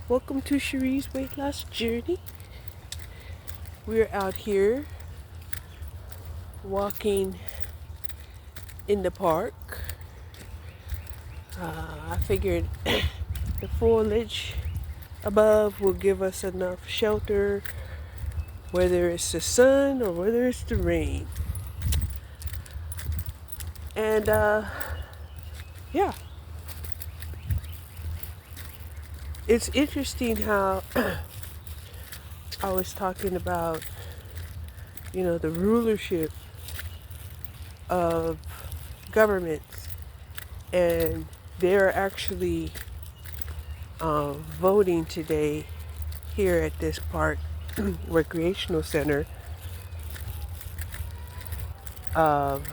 Welcome to Cherie's Weight Loss Journey. We're out here walking in the park. I figured the foliage above will give us enough shelter, whether it's the sun or whether it's the rain. And yeah, it's interesting how I was talking about, the rulership of governments, and they're actually voting today here at this park recreational center of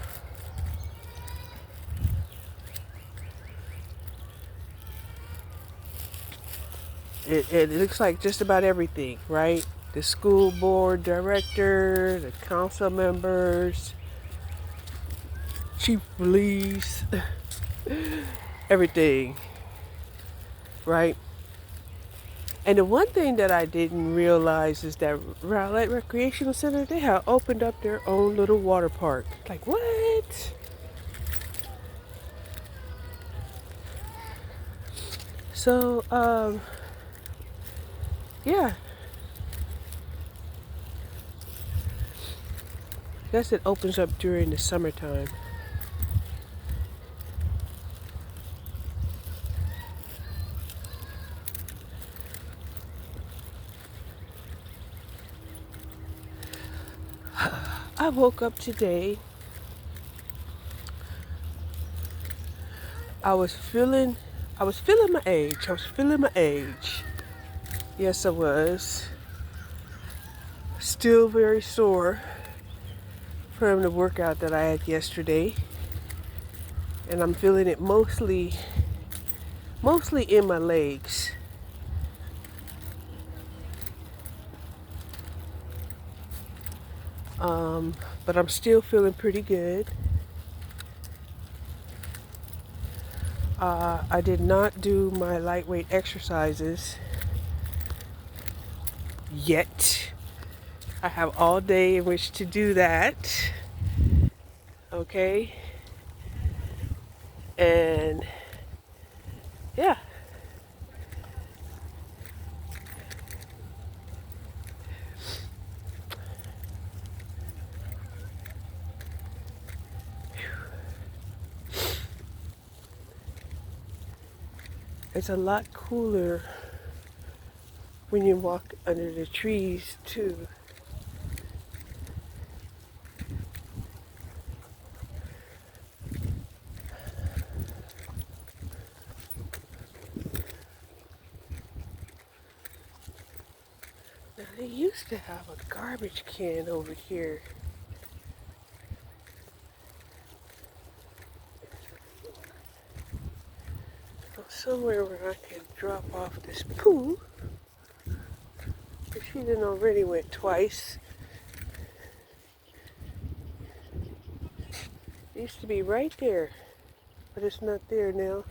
it looks like just about everything, right? The school board director, the council members, chief of police, everything, right? And the one thing that I didn't realize is that Rowlett Recreational Center, they have opened up their own little water park. Like, what? So, yeah, guess it opens up during the summertime. I woke up today. I was feeling my age. Yes, I was. Still very sore from the workout that I had yesterday. And I'm feeling it mostly in my legs. But I'm still feeling pretty good. I did not do my lightweight exercises yet. I have all day in which to do that. Okay? And yeah. It's a lot cooler when you walk under the trees too. Now they used to have a garbage can over here. Somewhere where I could drop off this poo. If she didn't already went twice. It used to be right there, but it's not there now.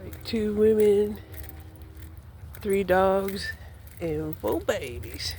Like 2 women, 3 dogs, and 4 babies.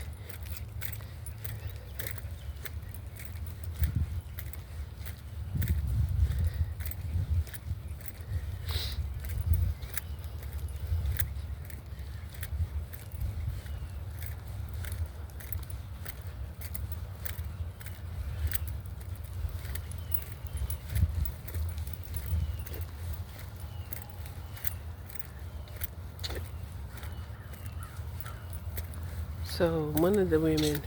So one of the women,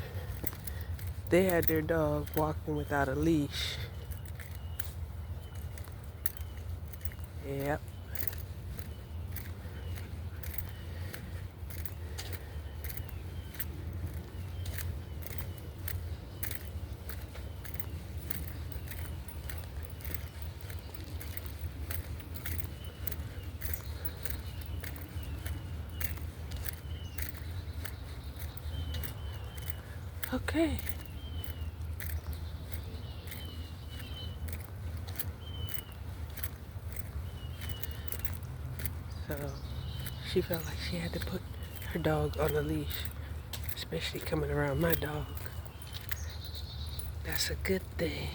they had their dog walking without a leash. Yep. Okay. So she felt like she had to put her dog on a leash, especially coming around my dog. That's a good thing.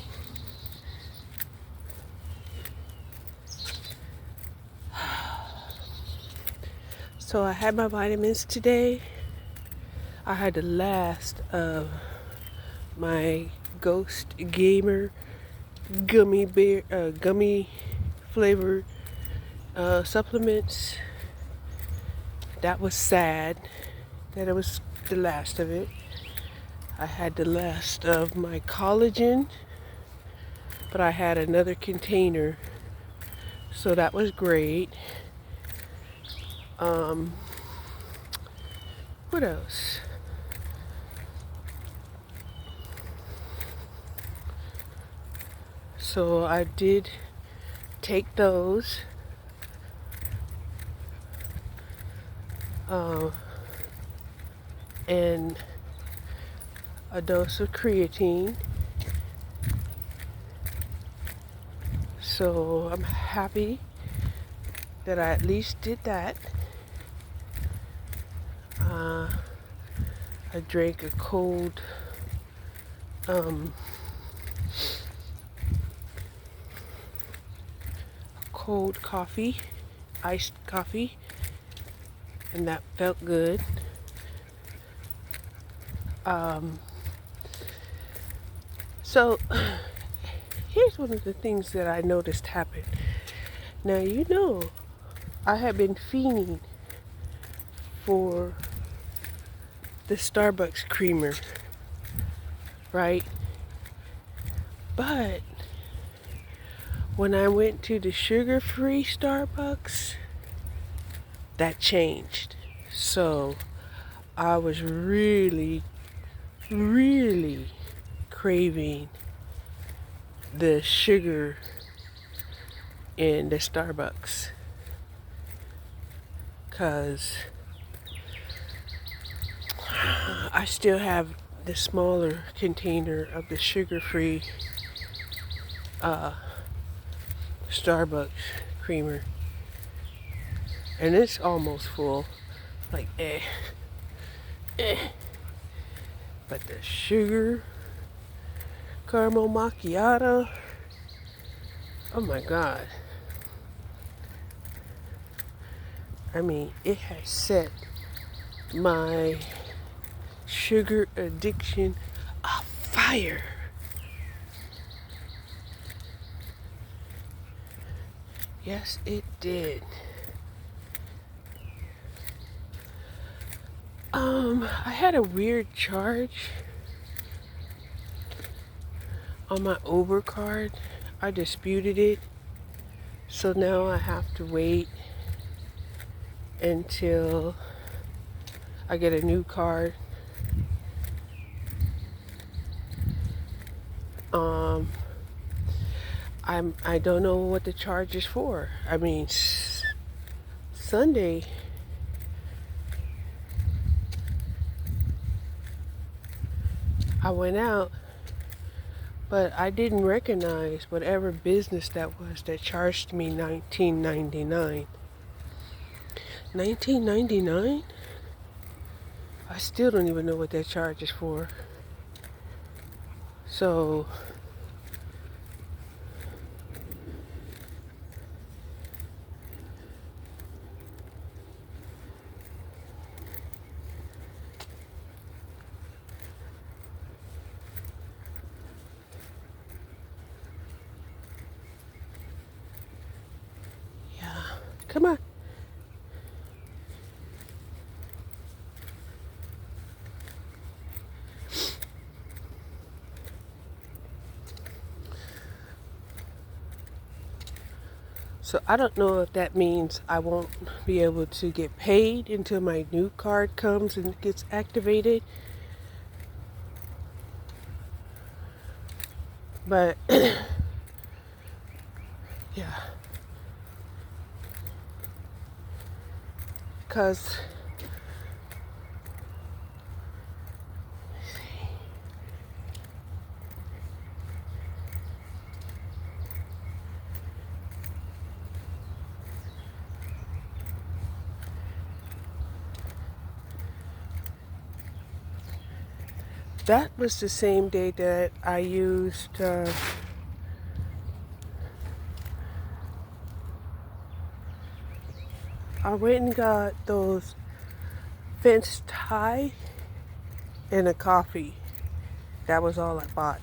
So I had my vitamins today. I had the last of my Ghost Gamer gummy flavored supplements. That was sad that it was the last of it. I had the last of my collagen, but I had another container, so that was great. What else? So I did take those. And a dose of creatine. So I'm happy that I at least did that. I drank a cold coffee, iced coffee, and that felt good. So here's one of the things that I noticed happened. Now, you know, I have been fiending for the Starbucks creamer, right? But when I went to the sugar-free Starbucks, that changed. So I was really craving the sugar in the Starbucks, because I still have the smaller container of the sugar-free Starbucks creamer, and it's almost full. Like, but the sugar caramel macchiato, oh my God. I mean, it has set my sugar addiction afire. Yes, it did. I had a weird charge on my Uber card. I disputed it, so now I have to wait until I get a new card. I don't know what the charge is for. I mean, Sunday I went out, but I didn't recognize whatever business that was that charged me $19.99. $19.99? I still don't even know what that charge is for. So yeah, come on. So I don't know if that means I won't be able to get paid until my new card comes and gets activated. But yeah, because that was the same day that I used I went and got those fence tie and a coffee. That was all I bought.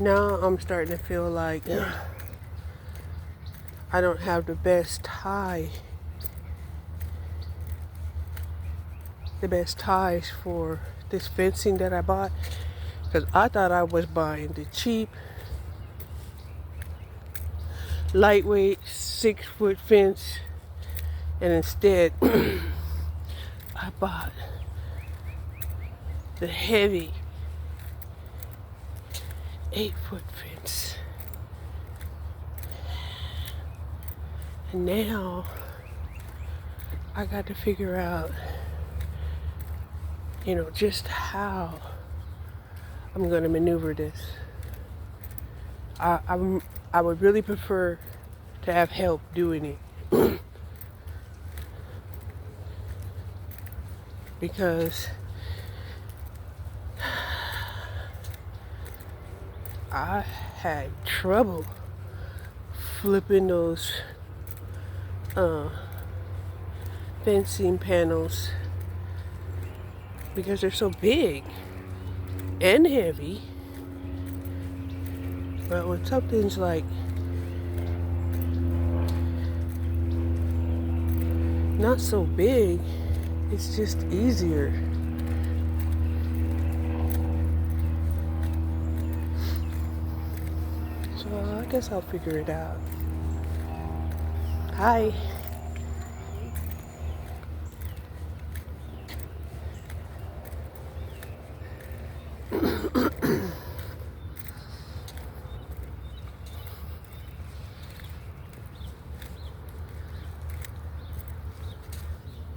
Now I'm starting to feel like I don't have the best ties for this fencing that I bought, because I thought I was buying the cheap, lightweight 6-foot fence, and instead I bought the heavy 8-foot fence. And now I got to figure out, just how I'm going to maneuver this. I would really prefer to have help doing it. Because I had trouble flipping those fencing panels because they're so big and heavy. But when something's like not so big, it's just easier. So I guess I'll figure it out. Hi.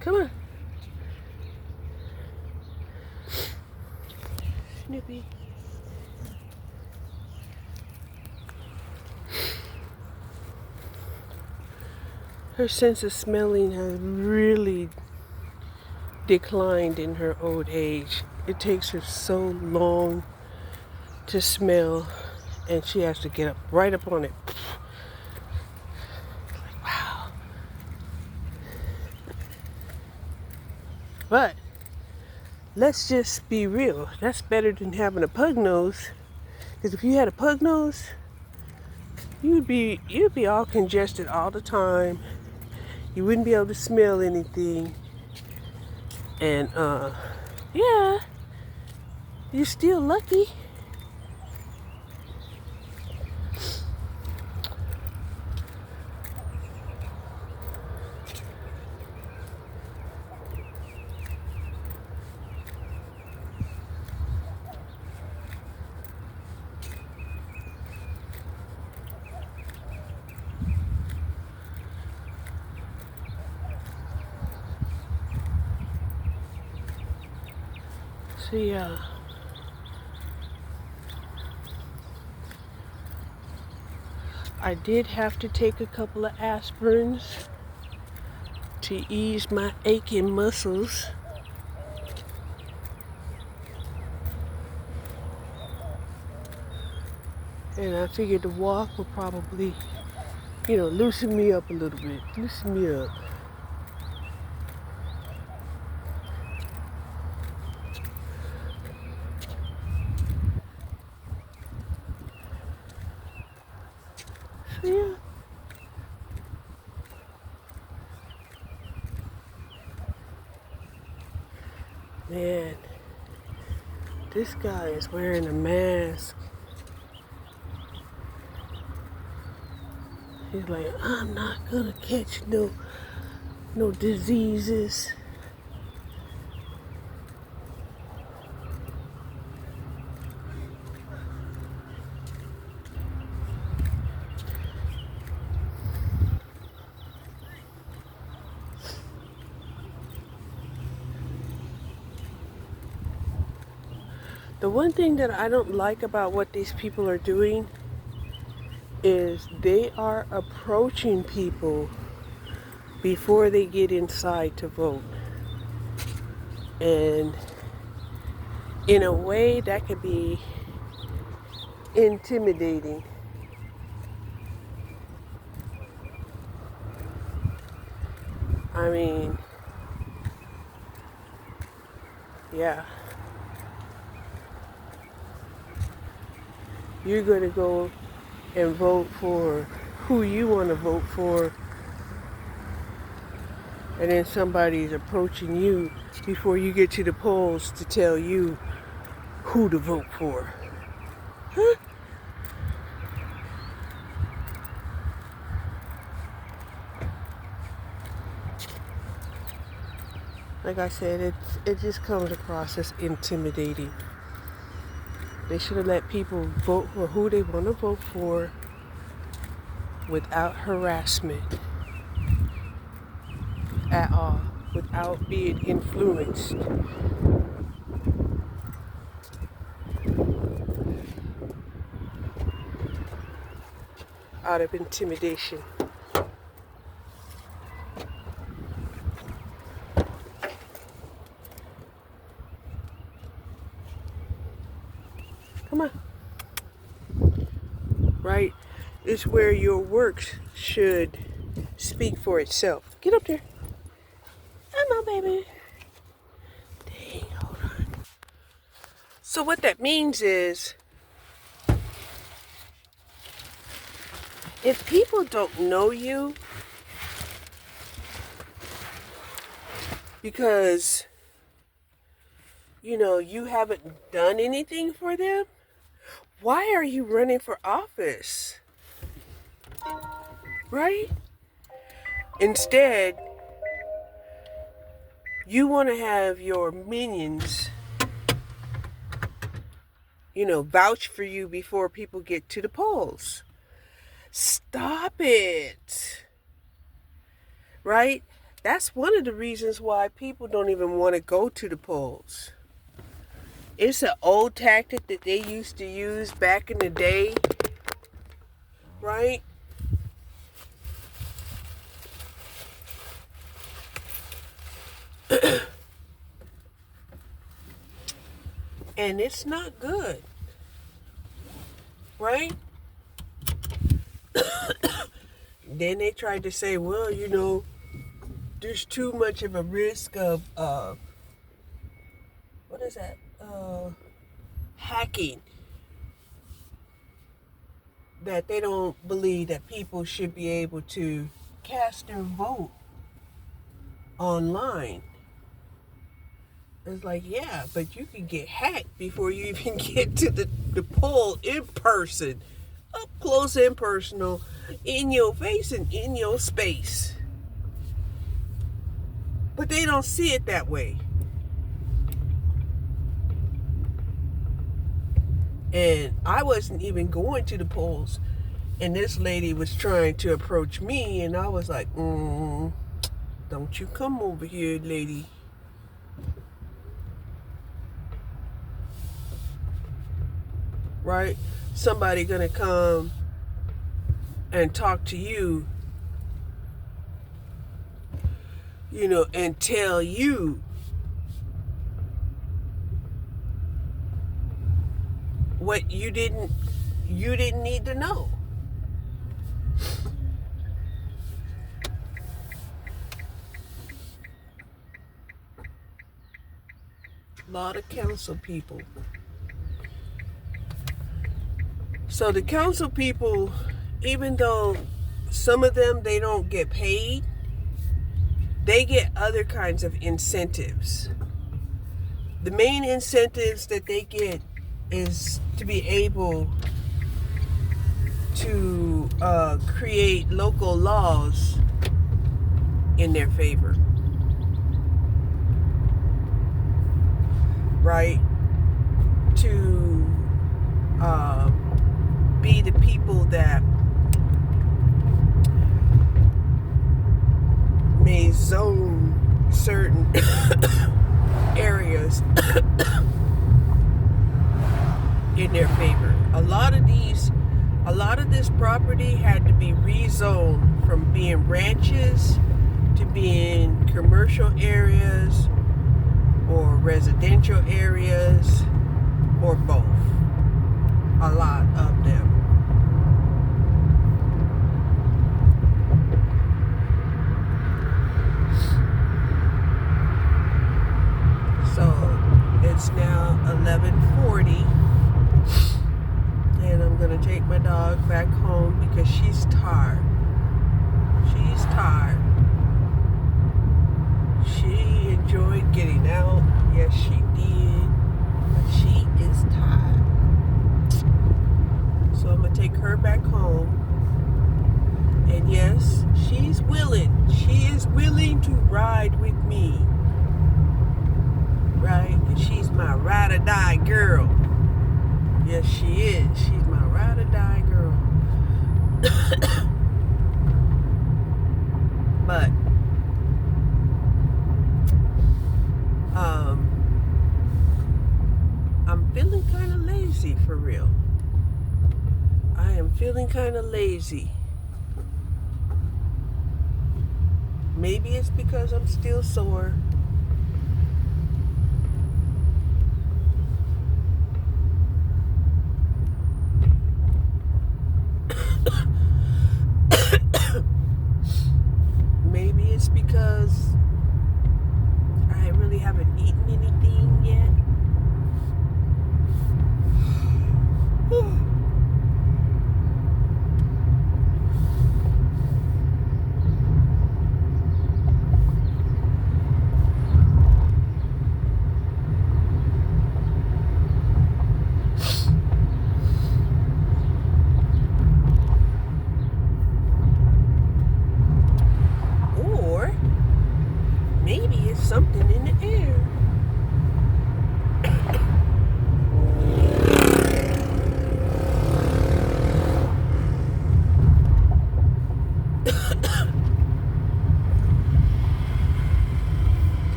Come on. Snoopy. Her sense of smelling has really declined in her old age. It takes her so long to smell, and she has to get up right up on it. Like, wow. But let's just be real. That's better than having a pug nose. Because if you had a pug nose, you'd be all congested all the time. You wouldn't be able to smell anything. And yeah, you're still lucky. So yeah. I did have to take a couple of aspirins to ease my aching muscles. And I figured the walk would probably, loosen me up a little bit. Loosen me up. So yeah. Man, This guy is wearing a mask. He's like, I'm not gonna catch no diseases. The one thing that I don't like about what these people are doing is they are approaching people before they get inside to vote. And in a way that could be intimidating. I mean, yeah. You're going to go and vote for who you want to vote for, and then somebody's approaching you before you get to the polls to tell you who to vote for. Huh? Like I said, it just comes across as intimidating. They should have let people vote for who they want to vote for without harassment at all, without being influenced. Out of intimidation. Come on. Right? It's where your works should speak for itself. Get up there. Come on, baby. Dang, hold on. So what that means is, if people don't know you because, you haven't done anything for them, why are you running for office? Right? Instead, you want to have your minions, vouch for you before people get to the polls. Stop it. Right? That's one of the reasons why people don't even want to go to the polls. It's an old tactic that they used to use back in the day. Right? And it's not good. Right? Then they tried to say, well, there's too much of a risk of, what is that? Hacking. That they don't believe that people should be able to cast their vote online. It's like, yeah, but you can get hacked before you even get to the poll in person. Up close and personal, in your face and in your space. But they don't see it that way. And I wasn't even going to the polls. And this lady was trying to approach me. And I was like, don't you come over here, lady. Right? Somebody gonna come and talk to you, and tell you what you didn't need to know. A lot of council people. So the council people, even though some of them, they don't get paid, they get other kinds of incentives. the main incentives that they get is to be able to create local laws in their favor, right? To be the people that may zone certain areas in their favor. A lot of this property had to be rezoned from being ranches to being commercial areas or residential areas or both. A lot of them. So it's now 11:40, and I'm gonna take my dog back home because she's tired. She's tired. She enjoyed getting out. Yes, she did. But she is tired. So I'm gonna take her back home. And yes, she's willing. She is willing to ride with me. Right? And she's my ride or die girl. Yes, she is. She's my ride or die girl. But I'm feeling kind of lazy for real. I am feeling kind of lazy. Maybe it's because I'm still sore. Maybe it's because I really haven't eaten anything yet. Or maybe it's something in the air.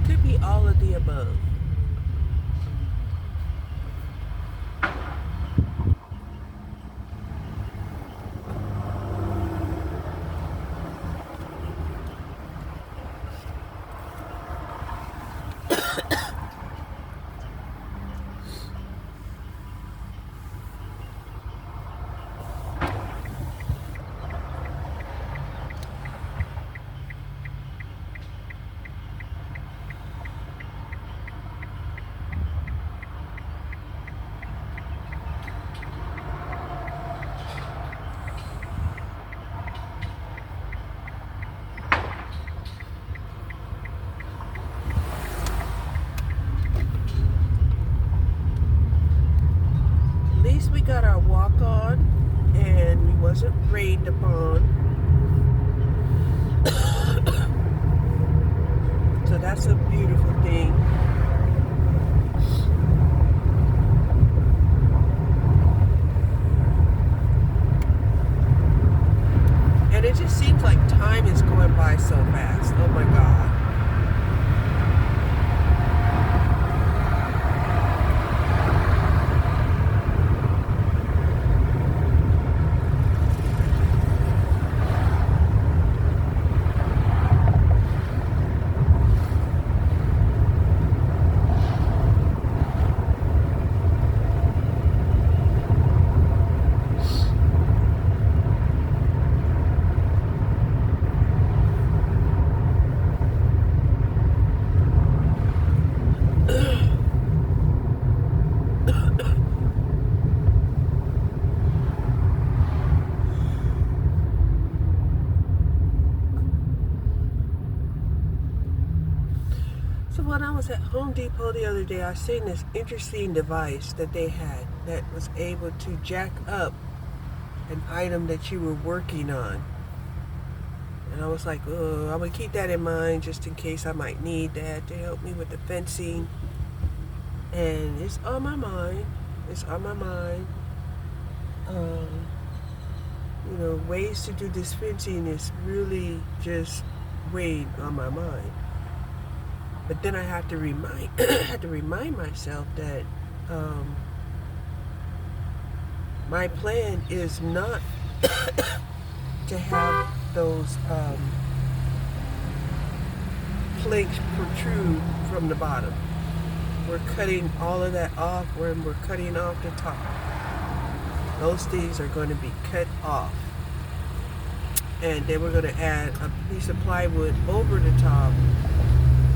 Could be all of the above. At least we got our walk on and we wasn't rained upon. So that's a beautiful thing. And it just seems like time is going by so fast. Oh my God. was at Home Depot the other day, I seen this interesting device that they had that was able to jack up an item that you were working on. And I was like, oh, I'm going to keep that in mind just in case I might need that to help me with the fencing. And it's on my mind. It's on my mind. Ways to do this fencing is really just weighing on my mind. But then I have to remind myself that my plan is not to have those planks protrude from the bottom. We're cutting all of that off when we're cutting off the top. Those things are going to be cut off. And then we're going to add a piece of plywood over the top,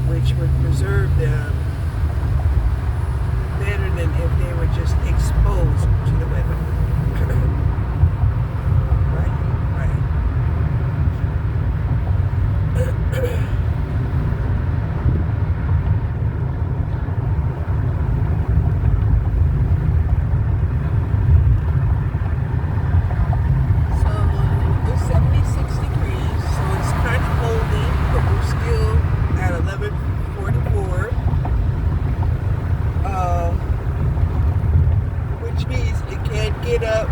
which would preserve them better than if they were just exposed to the weather. Get up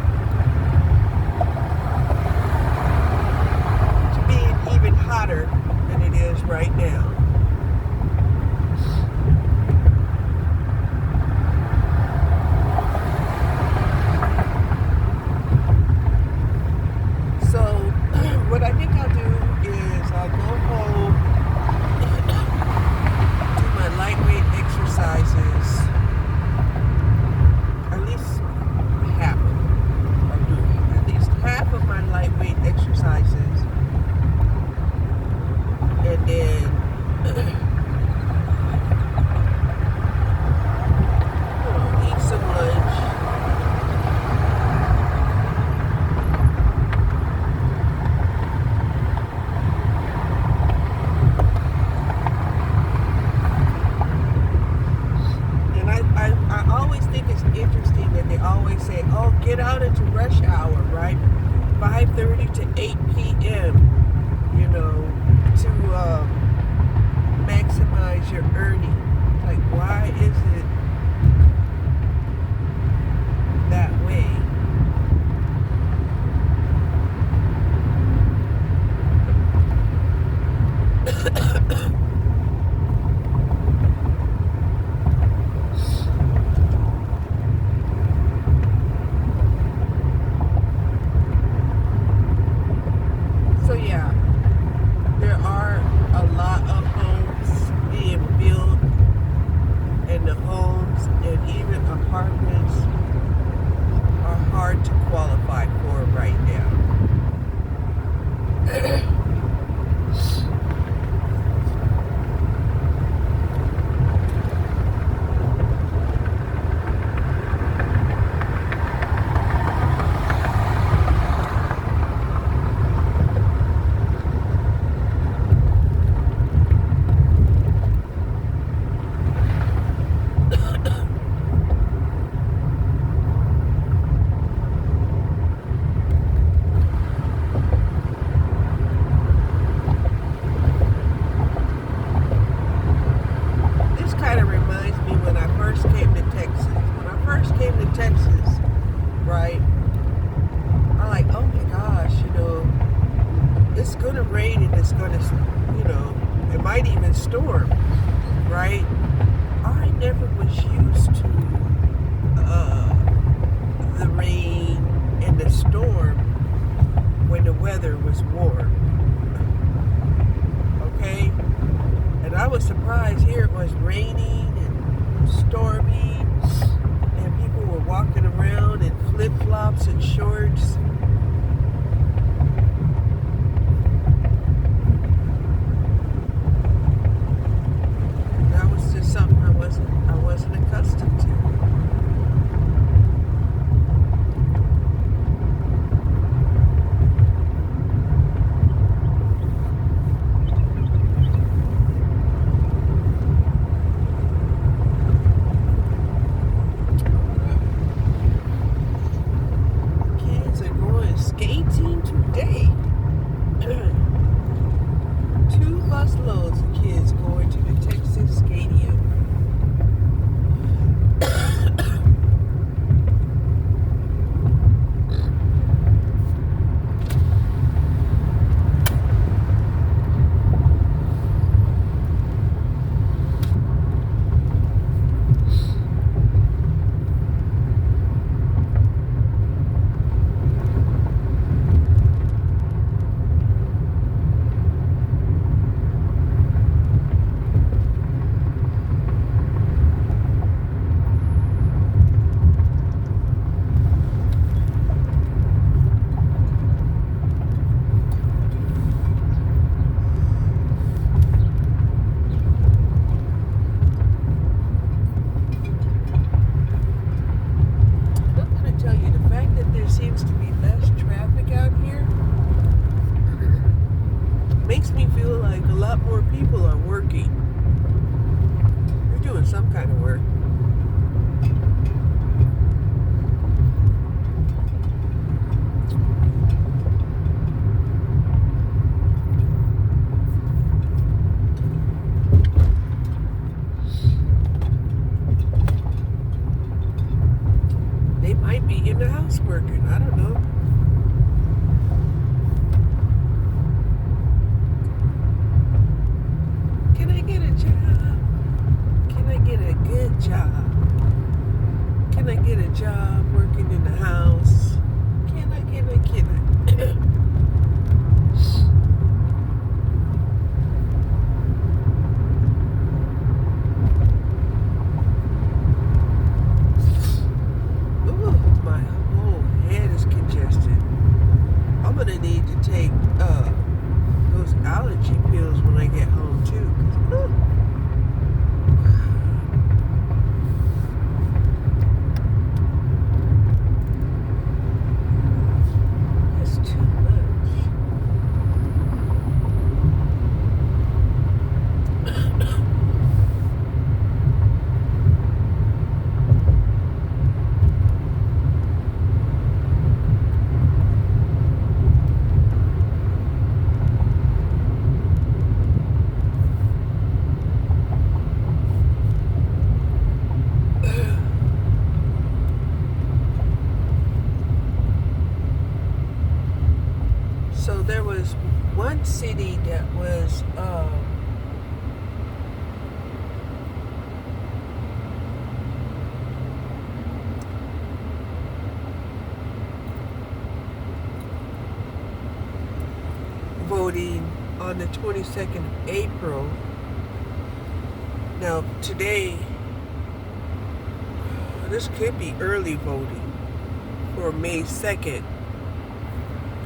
to being even hotter than it is right now. So what I think I'll do is I'll go home, do my lightweight exercises, at least half of my lightweight exercises, and then eat some lunch, and I always think it's interesting that they always say, oh, get out into rush hour, right? 5:30 to 8 p.m., to maximize your earning. Like, why is it that way? So yeah, there are a lot of homes being built, and the homes and even apartments are hard to qualify for right now. Texas, right? I'm like, oh my gosh, it's gonna rain and it's gonna, it might even storm, right? I never was used to the rain and the storm when the weather was warm, okay? And I was surprised here it was raining and stormy, and people were walking around in flip-flops and shorts. That was just something I wasn't accustomed to. seems to be less traffic out here. Makes me feel like a lot more people are working. They're doing some kind of work. They might be in the house working. I don't know. Can I get a job? Can I get a good job? Can I get a job working in the house? Can I? Ooh, my whole head is congested. I'm gonna need to take those allergy pills when I get home too. 'Cause, that's too much. So there was one city that was voting on the 22nd of April. Now today, this could be early voting for May 2nd.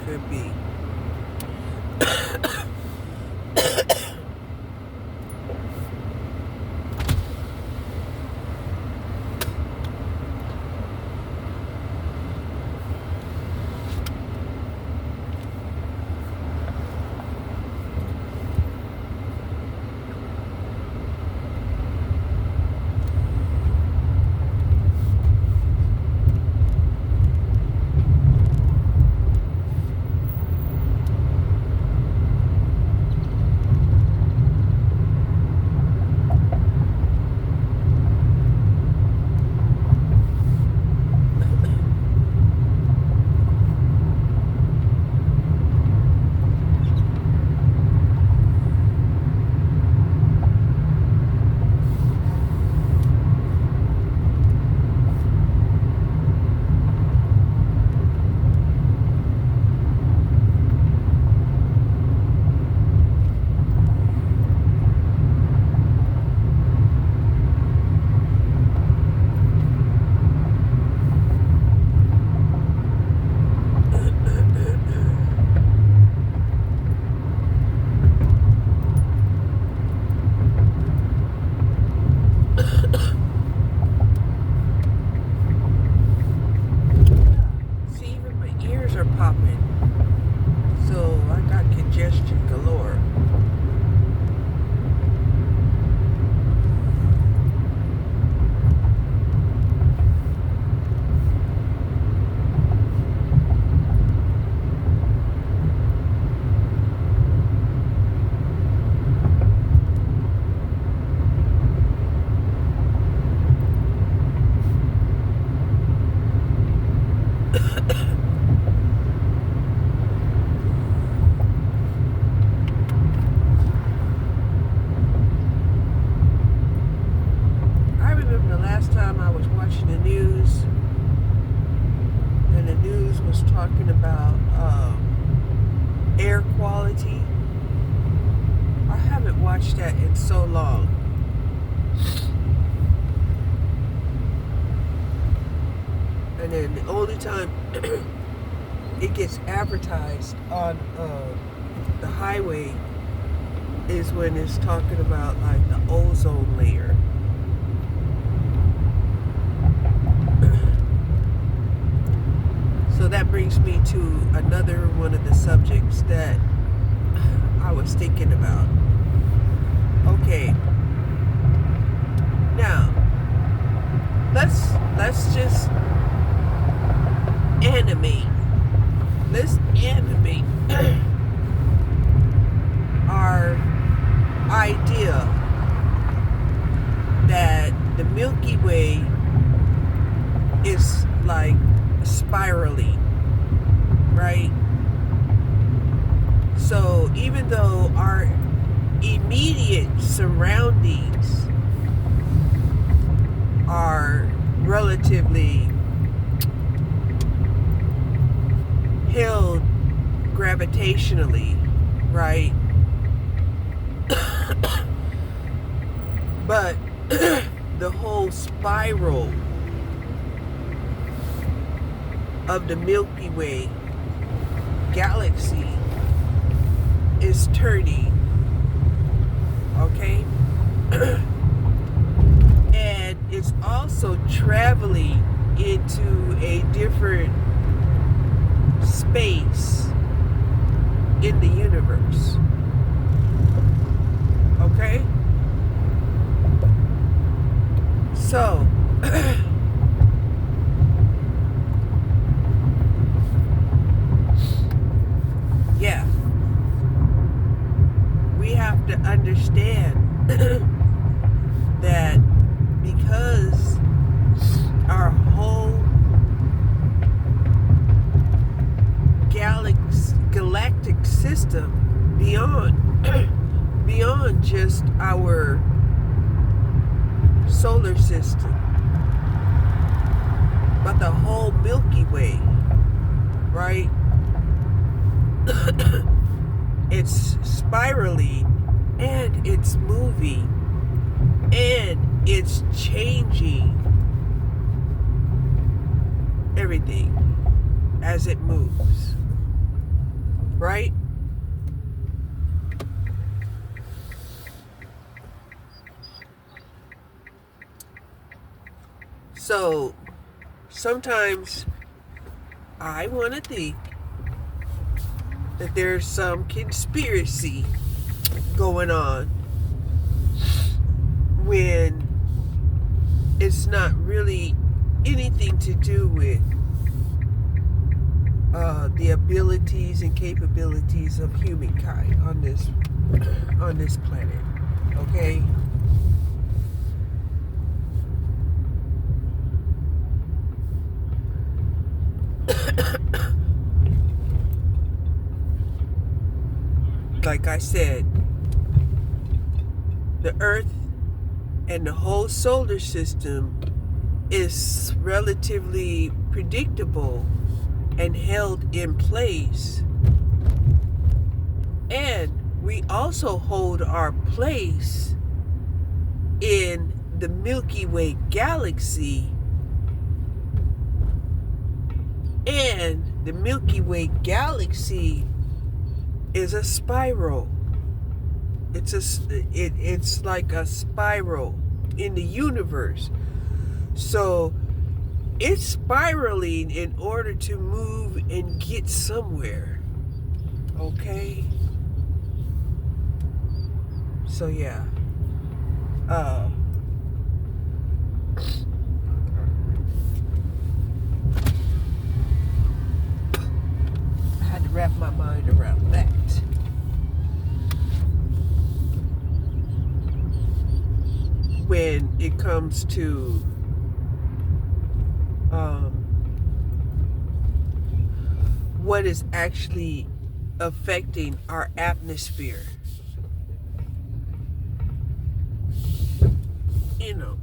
Could be. talking about air quality. I haven't watched that in so long. And then the only time it gets advertised on the highway is when it's talking about like the ozone layer. So that brings me to another one of the subjects that I was thinking about. Okay, now let's just animate. Let's animate our idea that the Milky Way is like spiraling, right? So even though our immediate surroundings are relatively held gravitationally, right? But the whole spiral of the Milky Way galaxy is turning, okay? And it's also traveling into a different space in the universe, okay? So yeah, we have to understand that because our whole galactic system beyond just our solar system, but the whole Milky Way, right? It's spiraling and it's moving and it's changing everything as it moves, right? So sometimes I want to think that there's some conspiracy going on when it's not really anything to do with the abilities and capabilities of humankind on this planet, okay? Like I said, the Earth and the whole solar system is relatively predictable and held in place. And we also hold our place in the Milky Way galaxy. And the Milky Way galaxy is a spiral. It's like a spiral in the universe. So it's spiraling in order to move and get somewhere. Okay? So yeah. I had to wrap my mind around that. When it comes to what is actually affecting our atmosphere,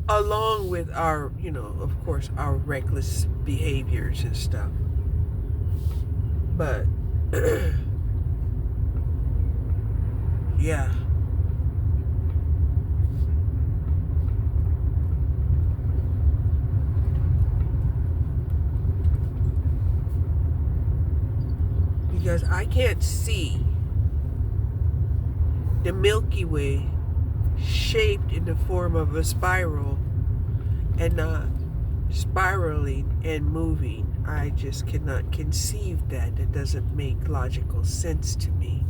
along with our, of course, our reckless behaviors and stuff. But yeah. Because I can't see the Milky Way shaped in the form of a spiral and not spiraling and moving. I just cannot conceive that. It doesn't make logical sense to me.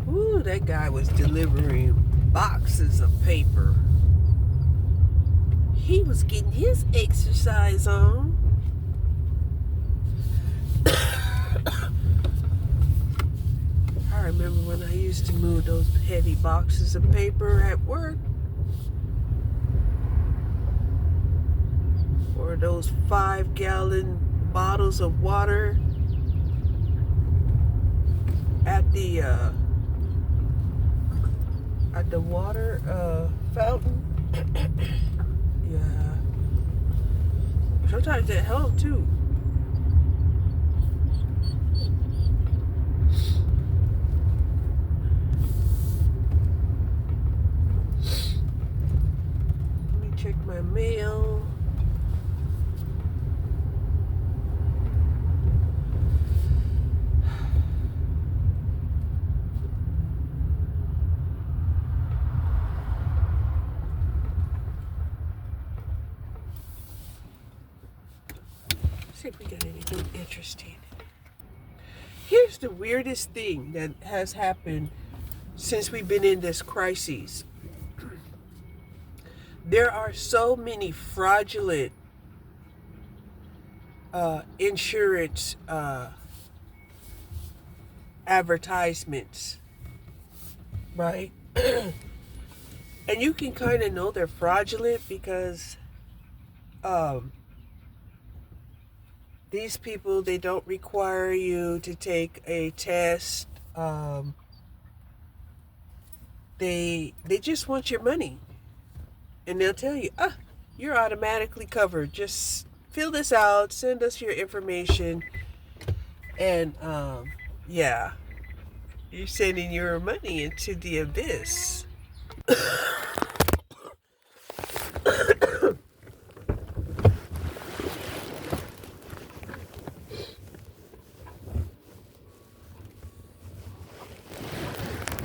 Ooh, that guy was delivering boxes of paper. He was getting his exercise on. I remember when I used to move those heavy boxes of paper at work. Or those 5-gallon bottles of water at the water fountain. Yeah. Sometimes that helped too. Let me check my mail. See if we got anything interesting. Here's the weirdest thing that has happened since we've been in this crisis. There are so many fraudulent insurance advertisements, right? And you can kind of know they're fraudulent because these people, they don't require you to take a test. They just want your money. And they'll tell you, you're automatically covered. Just fill this out, send us your information. And yeah, you're sending your money into the abyss.